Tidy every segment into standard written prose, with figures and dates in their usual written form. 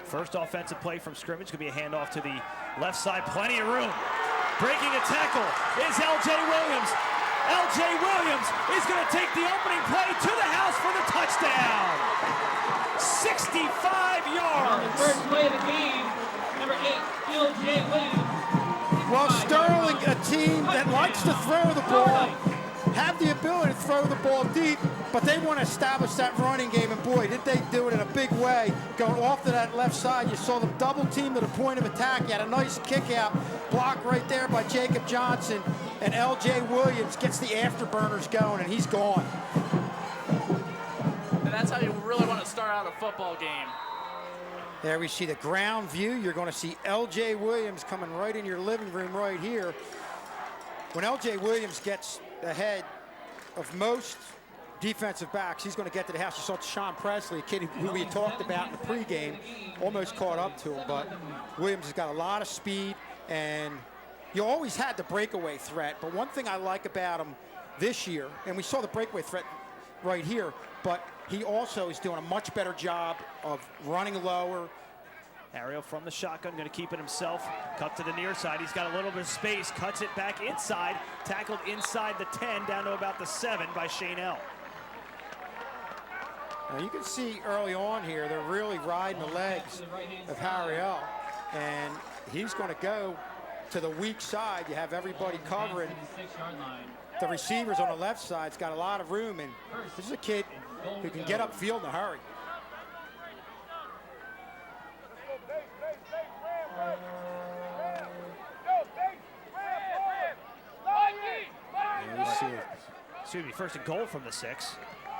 First offensive play from scrimmage could be a handoff to the left side. Plenty of room. Breaking a tackle is L.J. Williams. L.J. Williams is going to take the opening play to the house for the touchdown. 65 yards. On the first play of the game, number 8, L.J. Williams. Well, Sterling, a team that likes to throw the ball, have the ability to throw the ball deep, but they want to establish that running game, and boy, did they do it in a big way. Going off to that left side, you saw them double team to the point of attack. You had a nice kick out block right there by Jacob Johnson, and L.J. Williams gets the afterburners going, and he's gone. And that's how you really want to start out a football game. There we see the ground view. You're going to see L.J. Williams coming right in your living room right here. When L.J. Williams gets ahead of most defensive backs, he's going to get to the house. You saw Sean Presley, a kid who we had talked about in the pregame, almost caught up to him, but Williams has got a lot of speed, and you always had the breakaway threat. But one thing I like about him this year, and we saw the breakaway threat right here, but he also is doing a much better job of running lower. Ariel from the shotgun, going to keep it himself. Cut to the near side. He's got a little bit of space. Cuts it back inside. Tackled inside the 10, down to about the 7 by Shane L. Now you can see early on here, they're really riding the legs of Harriel, and he's going to go to the weak side. You have everybody covering. The receivers on the left side's got a lot of room, and this is a kid who can get upfield in a hurry. Excuse me, first and goal from the 6.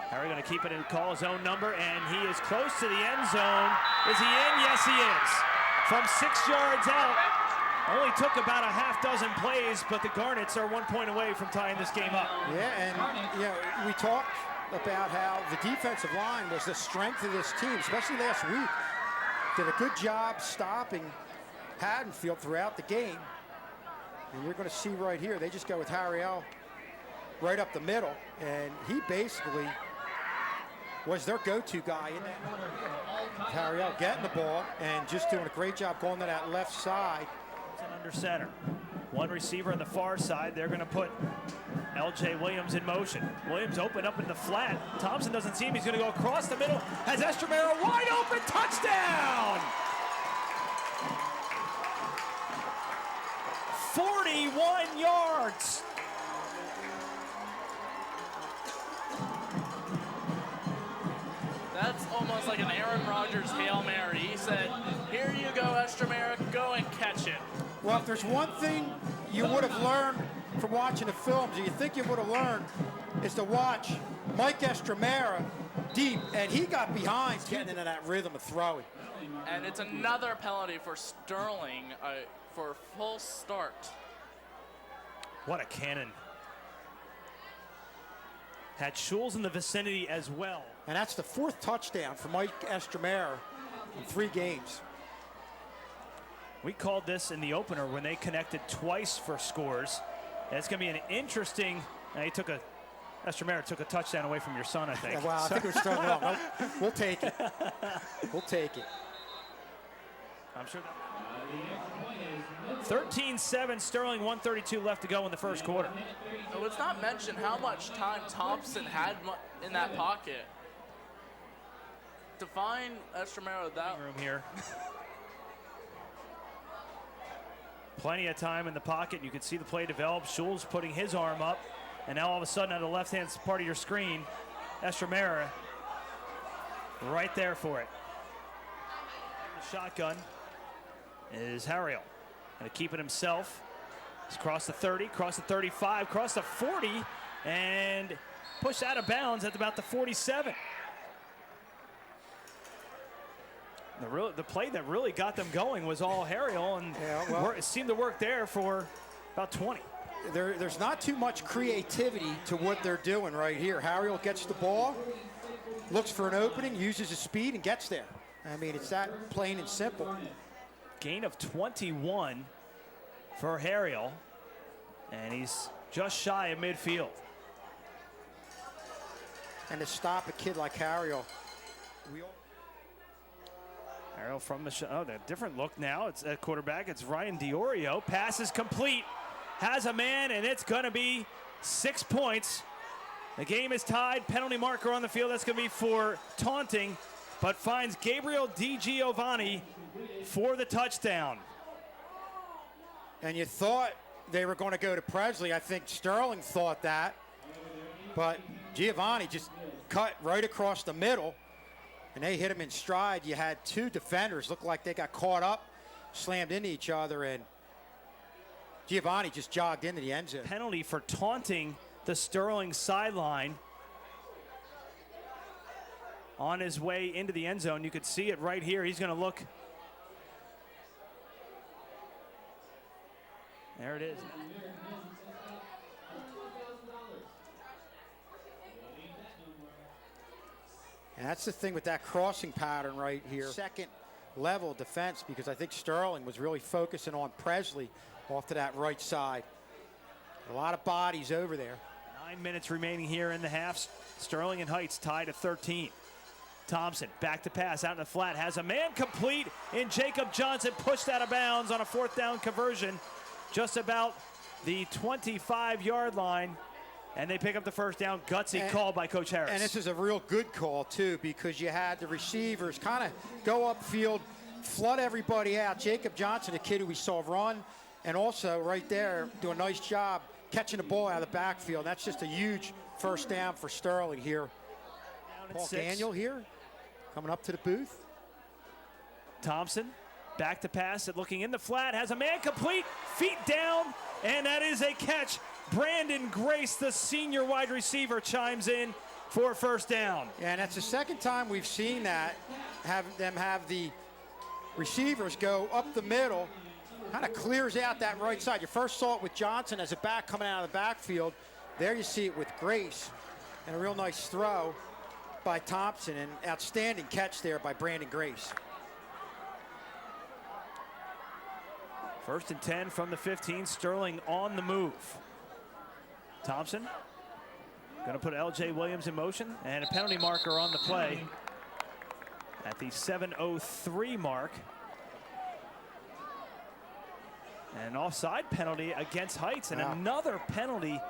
Harry going to keep it and call his own number, and he is close to the end zone. Is he in? Yes, he is. From 6 yards out. Only took about a half dozen plays, but the Garnets are 1 point away from tying this game up. Yeah, and you know, we talked about how the defensive line was the strength of this team, especially last week. Did a good job stopping Haddonfield throughout the game. And you're going to see right here, they just go with Harriel right up the middle, and he basically was their go-to guy in that. Harriel getting the ball and just doing a great job going to that left side. Under center. One receiver on the far side. They're going to put L.J. Williams in motion. Williams open up in the flat. Thompson doesn't see him. He's going to go across the middle. Has Estromera wide open. Touchdown! 41 yards. That's almost like an Aaron Rodgers Hail Mary. He said, here you go, Estromera, go and catch it. Well, if there's one thing you would have learned from watching the films, or you think you would have learned, is to watch Mike Estromera deep, and he got behind getting into that rhythm of throwing. And it's another penalty for Sterling for a full start. What a cannon. Had Schulz in the vicinity as well. And that's the 4th touchdown for Mike Estromera in 3 games. We called this in the opener when they connected twice for scores. And it's going to be an interesting. Estromera took a touchdown away from your son, I think. Yeah, well, I think it was thrown wrong. We'll take it. We'll take it. I'm sure. 13-7, Sterling, 1:32 left to go in the first quarter. It was not mentioned how much time Thompson had in that pocket. To find Estromera that room here. Plenty of time in the pocket. You can see the play develop. Schulz putting his arm up. And now all of a sudden on the left-hand part of your screen, Estromera right there for it. The shotgun is Harriel. Going to keep it himself. He's crossed the 30, crossed the 35, crossed the 40, and pushed out of bounds at about the 47. The play that really got them going was all Harriel, and it seemed to work there for about 20. There's not too much creativity to what they're doing right here. Harriel gets the ball, looks for an opening, uses his speed, and gets there. I mean, it's that plain and simple. Gain of 21 for Harriel, and he's just shy of midfield. And to stop a kid like Harriel, Harriel go from the oh, a different look now. It's at quarterback. It's Ryan Diorio. Pass is complete. Has a man, and it's going to be 6 points. The game is tied. Penalty marker on the field. That's going to be for taunting, but finds Gabriel DiGiovanni for the touchdown. And you thought they were going to go to Presley. I think Sterling thought that. But Giovanni just cut right across the middle, and they hit him in stride. You had two defenders look like they got caught up, slammed into each other, and Giovanni just jogged into the end zone. Penalty for taunting the Sterling sideline on his way into the end zone. You could see it right here. He's going to look. There it is. And that's the thing with that crossing pattern right here. Second level defense, because I think Sterling was really focusing on Presley off to that right side. A lot of bodies over there. 9 minutes remaining here in the half. Sterling and Heights tied at 13. Thompson back to pass out in the flat. Has a man complete in Jacob Johnson. Pushed out of bounds on a 4th down conversion. Just about the 25-yard line. And they pick up the first down. Gutsy call by Coach Harris. And this is a real good call, too, because you had the receivers kind of go upfield, flood everybody out. Jacob Johnson, a kid who we saw run, and also right there do a nice job catching the ball out of the backfield. That's just a huge first down for Sterling here. Paul Daniel here coming up to the booth. Thompson back to pass it, looking in the flat, has a man complete, feet down, and that is a catch. Brandon Grace, the senior wide receiver, chimes in for a first down. Yeah, and that's the second time we've seen that, have the receivers go up the middle, kind of clears out that right side. You first saw it with Johnson as a back coming out of the backfield. There you see it with Grace, and a real nice throw by Thompson, and outstanding catch there by Brandon Grace. 1st and 10 from the 15. Sterling on the move. Thompson going to put L.J. Williams in motion, and a penalty marker on the play at the 7:03 mark. And an offside penalty against Heights, and another penalty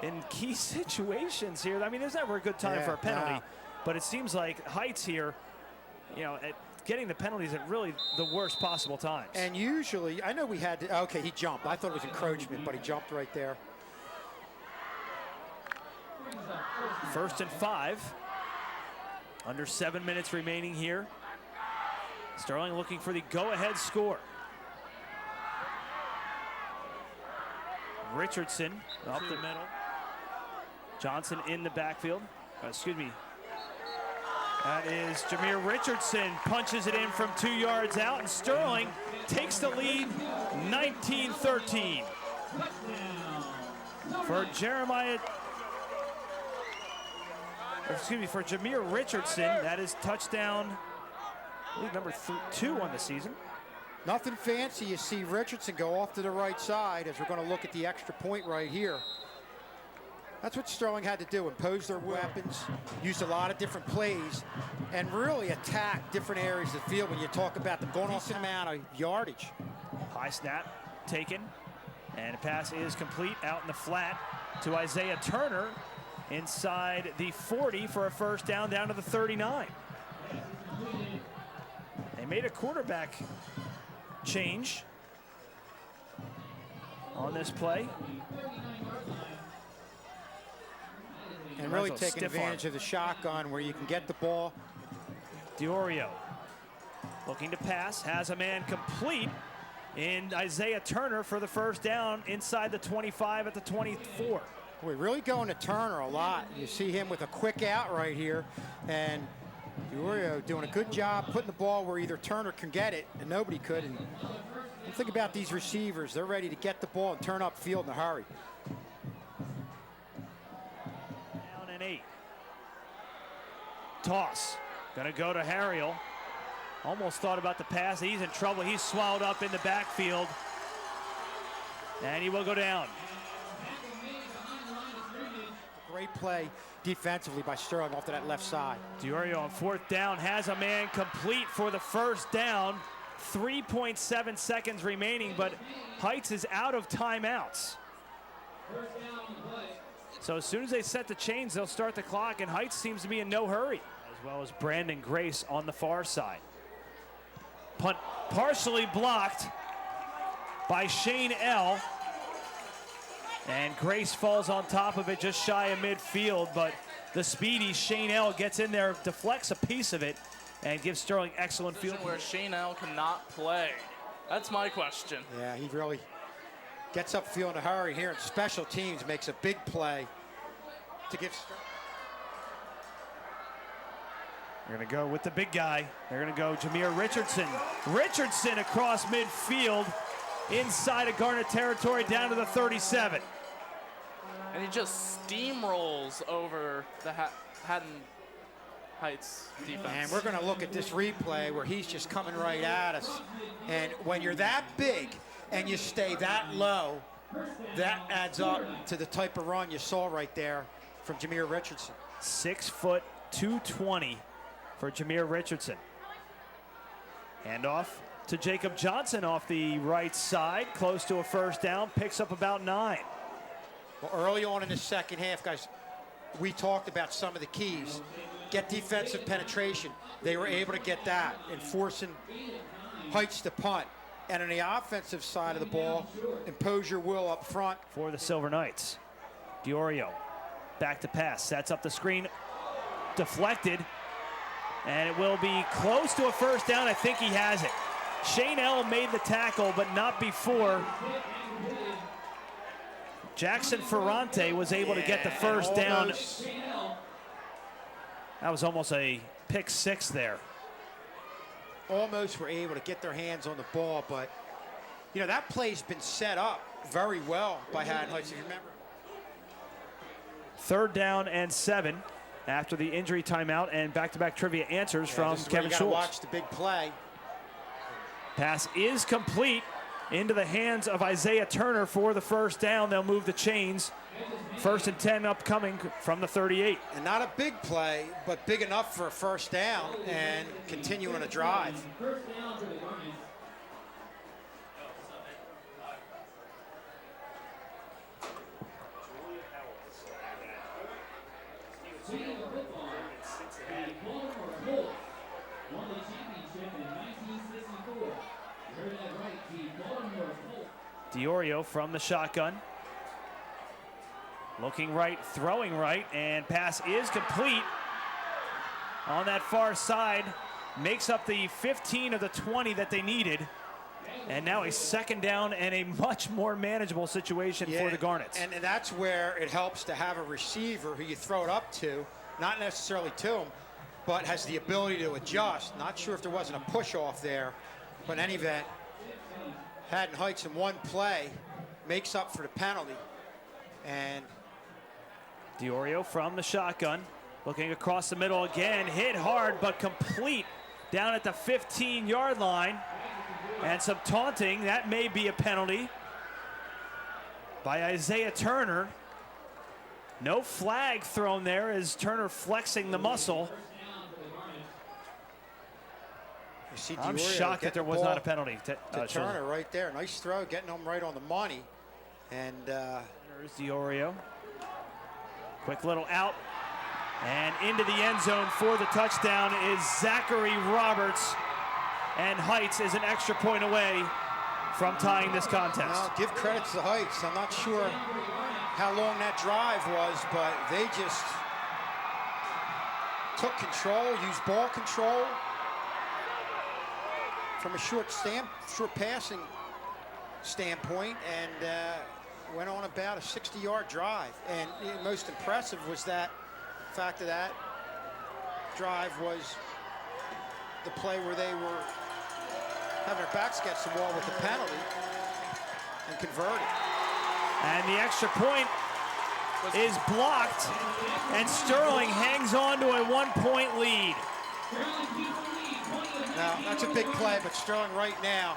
in key situations here. I mean, there's never a good time for a penalty, but it seems like Heights here, you know, getting the penalties at really the worst possible times. And usually, I know we had to, okay, he jumped. I thought it was encroachment, but he jumped right there. 1st and 5. Under 7 minutes remaining here. Sterling looking for the go-ahead score. Richardson up the middle. Johnson in the backfield. Excuse me. That is Jameer Richardson, punches it in from 2 yards out, and Sterling takes the lead 19-13. For Jameer Richardson, that is touchdown, I believe, number 2 on the season. Nothing fancy. You see Richardson go off to the right side as we're going to look at the extra point right here. That's what Sterling had to do, impose their weapons, use a lot of different plays, and really attack different areas of the field when you talk about them going off an amount of yardage. High snap taken, and a pass is complete out in the flat to Isaiah Turner inside the 40 for a first down to the 39. They made a quarterback change on this play. And really taking advantage of the shotgun where you can get the ball. Diorio looking to pass, has a man complete in Isaiah Turner for the first down inside the 25 at the 24. We're really going to Turner a lot. You see him with a quick out right here, and Diorio doing a good job putting the ball where either Turner can get it and nobody could. And think about these receivers. They're ready to get the ball and turn upfield in a hurry. 8. Toss. Gonna go to Harriel. Almost thought about the pass. He's in trouble. He's swallowed up in the backfield. And he will go down. Great play defensively by Sterling off to that left side. Diorio on 4th down has a man complete for the first down. 3.7 seconds remaining, but Hts is out of timeouts. So as soon as they set the chains, they'll start the clock, and Hts seems to be in no hurry, as well as Brandon Grace on the far side. Punt partially blocked by Shane L. And Grace falls on top of it just shy of midfield, but the speedy Shane L gets in there, deflects a piece of it, and gives Sterling excellent field. Where Shane L cannot play. That's my question. Yeah, he really gets upfield in a hurry here, and special teams makes a big play to give Sterling. They're going to go with the big guy. They're going to go Jameer Richardson. Richardson across midfield, inside of Garnet territory, down to the 37. And he just steamrolls over the Haddon Hts defense. And we're going to look at this replay where he's just coming right at us. And when you're that big and you stay that low, that adds up to the type of run you saw right there from Jameer Richardson. 6 foot 220 for Jameer Richardson. Handoff to Jacob Johnson off the right side, close to a first down, picks up about 9. Well, early on in the second half, guys, we talked about some of the keys. Get defensive penetration. They were able to get that and forcing Hts to punt. And on the offensive side of the ball, impose your will up front. For the Silver Knights, Diorio back to pass, sets up the screen, deflected, and it will be close to a first down. I think he has it. Shane L made the tackle, but not before Jackson Ferrante was able to get the first down. That was almost a pick 6 there. Almost were able to get their hands on the ball, but you know that play's been set up very well by Haddon Hts, if you remember. 3rd down and 7 after the injury timeout, and back-to-back trivia answers from Kevin Schultz. Watch the big play. Pass is complete into the hands of Isaiah Turner for the first down. They'll move the chains. 1st and 10 upcoming from the 38. And not a big play, but big enough for a first down and continuing a drive. Diorio from the shotgun. Looking right, throwing right, and pass is complete on that far side. Makes up the 15 of the 20 that they needed. And now a 2nd down and a much more manageable situation for the Garnets. And that's where it helps to have a receiver who you throw it up to, not necessarily to him, but has the ability to adjust. Not sure if there wasn't a push off there, but in any event, Haddon Hts in one play makes up for the penalty. And Diorio from the shotgun, looking across the middle again, hit hard but complete down at the 15-yard line. And some taunting, that may be a penalty by Isaiah Turner. No flag thrown there as Turner flexing the muscle. you see I'm Diorio shocked that get there the was ball not a penalty. to Turner right there. Nice throw, getting him right on the money. And there's Diorio. Quick little out. And into the end zone for the touchdown is Zachary Roberts. And Hts is an extra point away from tying this contest. Well, give credit to the Hts. I'm not sure how long that drive was, but they just took control, used ball control from a short passing standpoint, and went on about a 60-yard drive. And the most impressive was that fact of that drive was the play where they were having their backs against the wall with the penalty and converted. And the extra point is blocked, and Sterling hangs on to a 1-point lead. Now, that's a big play, but Sterling right now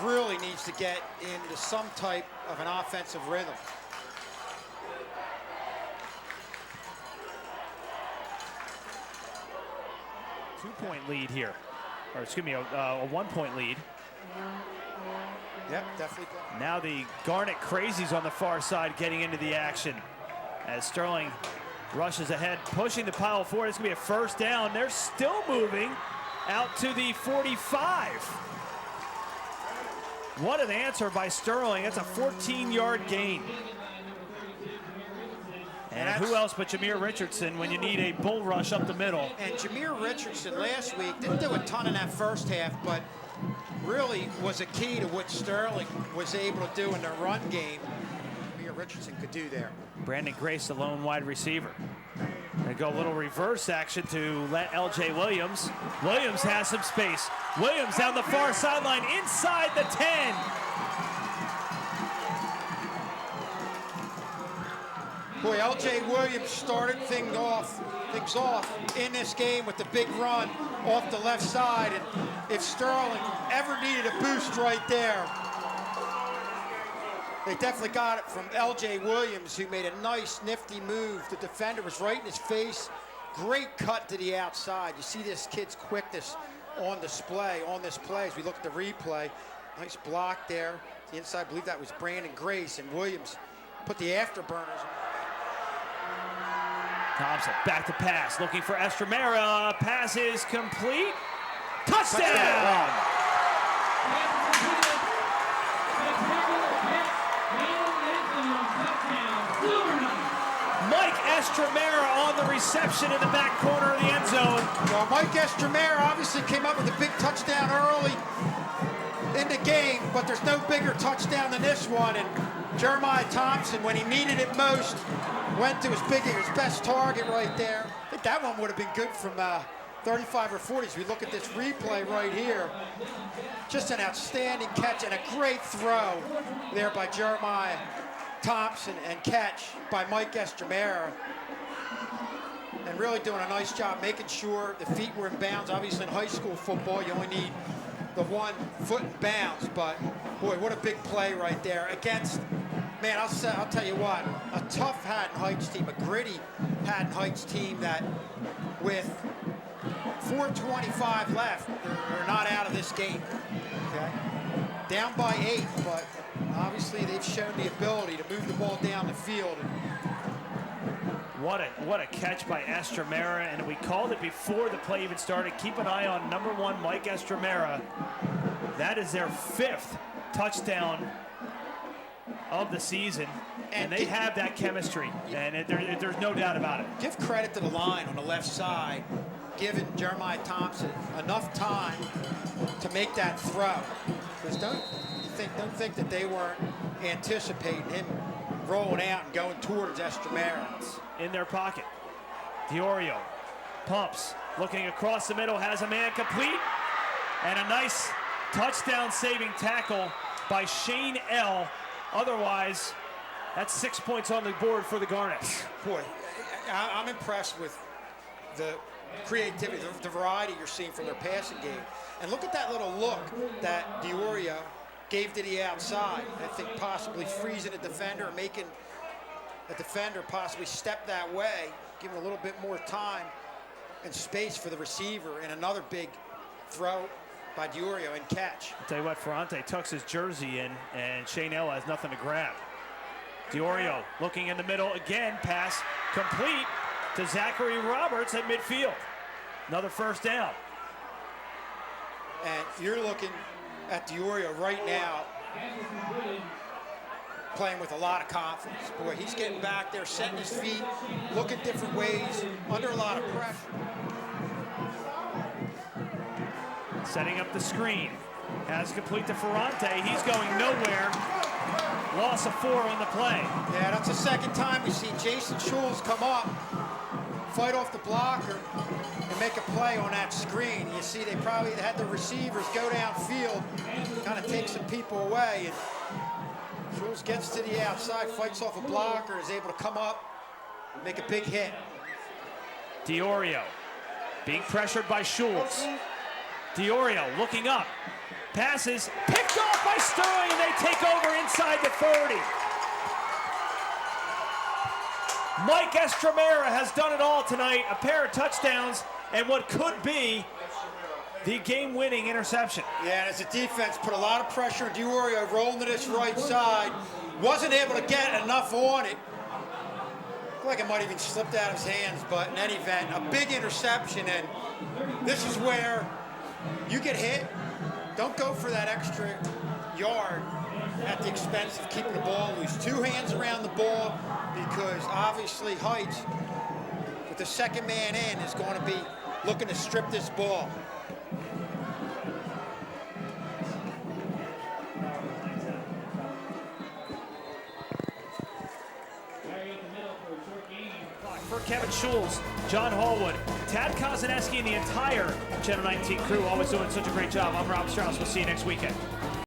really needs to get into some type of an offensive rhythm. 2-point lead here. Or excuse me, a 1-point lead. Yep, definitely. Now the Garnet Crazies on the far side getting into the action as Sterling rushes ahead, pushing the pile forward. It's going to be a first down. They're still moving out to the 45. What an answer by Sterling. That's a 14-yard gain. And who else but Jameer Richardson when you need a bull rush up the middle. And Jameer Richardson last week didn't do a ton in that first half, but really was a key to what Sterling was able to do in the run game. Jameer Richardson could do there. Brandon Grace, the lone wide receiver. They go a little reverse action to let L.J. Williams. Williams has some space. Williams down the far sideline inside the 10. Boy, L.J. Williams started things off in this game with the big run off the left side. And if Sterling ever needed a boost right there, they definitely got it from L.J. Williams, who made a nice, nifty move. The defender was right in his face. Great cut to the outside. You see this kid's quickness on display on this play as we look at the replay. Nice block there. The inside, I believe that was Brandon Grace, and Williams put the afterburners. Thompson back to pass, looking for Estremera. Pass is complete. Touchdown! Mike Estremera on the reception in the back corner of the end zone. Well, Mike Estremera obviously came up with a big touchdown early in the game, but there's no bigger touchdown than this one. And Jeremiah Thompson, when he needed it most, went to his best target right there. I think that one would have been good from 35 or 40 as we look at this replay right here. Just an outstanding catch and a great throw there by Jeremiah Thompson and catch by Mike Estremera. And really doing a nice job making sure the feet were in bounds. Obviously in high school football, you only need the 1 foot in bounds, but boy, what a big play right there against, man, I'll tell you what, a tough Haddon Heights team, a gritty Haddon Heights team that with 4:25 left, they're not out of this game, okay? Down by 8, but obviously they've shown the ability to move the ball down the field. What a catch by Estremera, and we called it before the play even started. Keep an eye on number 1, Mike Estremera. That is their 5th touchdown of the season, and they have that chemistry, and there's no doubt about it. Give credit to the line on the left side, giving Jeremiah Thompson enough time to make that throw. Because don't think that they weren't anticipating him rolling out and going towards Estremera. In their pocket. Diorio pumps, looking across the middle, has a man complete, and a nice touchdown-saving tackle by Shane L. Otherwise, that's 6 points on the board for the Garnets. Boy, I'm impressed with the creativity, the variety you're seeing from their passing game. And look at that little look that Diorio gave to the outside. I think possibly freezing a defender, making a defender possibly step that way, giving a little bit more time and space for the receiver, and another big throw by Diorio and catch. I'll tell you what, Ferrante tucks his jersey in, and Shane L has nothing to grab. Diorio looking in the middle again, pass complete to Zachary Roberts at midfield. Another first down. And you're looking at Diorio right now, playing with a lot of confidence. Boy, he's getting back there, setting his feet, looking different ways, under a lot of pressure. Setting up the screen. Has complete to Ferrante. He's going nowhere. Loss of 4 on the play. Yeah, that's the second time we've seen Jason Schulz come up, fight off the blocker, and make a play on that screen. You see they probably had the receivers go downfield, kind of take some people away. And Schulz gets to the outside, fights off a blocker, is able to come up and make a big hit. Diorio being pressured by Schulz. Diorio looking up. Passes picked off by Sterling, and they take over inside the 30. Mike Estremera has done it all tonight. A pair of touchdowns and what could be the game-winning interception. Yeah, and as a defense, put a lot of pressure on DiOrio, rolling to this right side. Wasn't able to get enough on it. Looked like it might have even slipped out of his hands, but in any event, a big interception, and this is where you get hit. Don't go for that extra yard at the expense of keeping the ball loose. 2 hands around the ball, because obviously Hts, with the second man in, is going to be looking to strip this ball. For Kevin Schulz, John Hallwood, Tad Kozaneski, and the entire Channel 19 crew, always doing such a great job. I'm Rob Strauss. We'll see you next weekend.